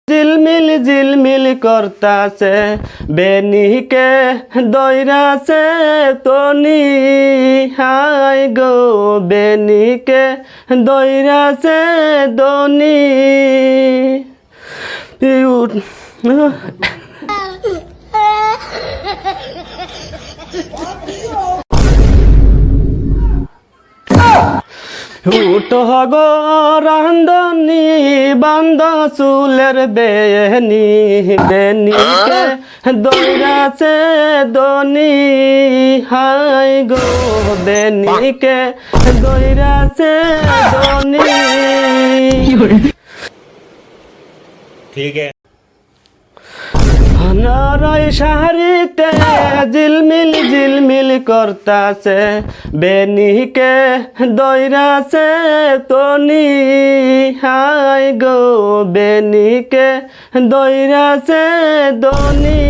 ঝিলমিল ঝিলমিল করতাছে বেনিকে দইরাছে তনি হাই গো বেনিকে দইরাছে দনি উঠো গো রান্ধনি বান্ধ চুলের বেনি বেনিকে দইরাছে দনি হাই গো বেনিকে দইরাছে দনি। ठीक है। নারাই শাড়িতে ঝিলমিল ঝিলমিল করতাছে বেনিকে দইরাছে তনি হাই গো বেনিকে দইরাছে দনি।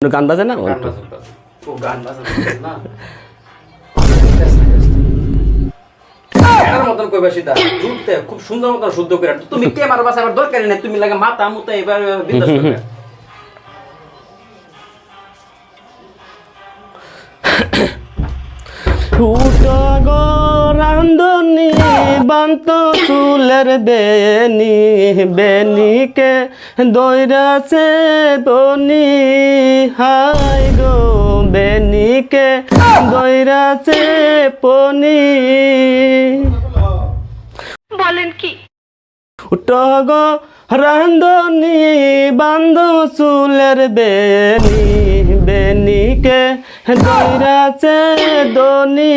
গান বাজে না গান বাজনা না মতন কইবা সিধা জুড়তে খুব সুন্দর মতন শুদ্ধ করে তুমি কে মারবা আমার দরকারই নাই তুমি লাগে মাথা মুতা এবার বিন্দাস করবে উঠো গো রান্ধনি বান্ত চুলের বেনি বেনিকে দইরাছে দনি হাই গো বেনিকে দইরাছে পনি। বলেন কি? উঠো গো রান্ধনি বান্ধ চুলের বেনি বেনিকে দইরাছে দনি।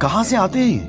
कहाँ से आते हैं?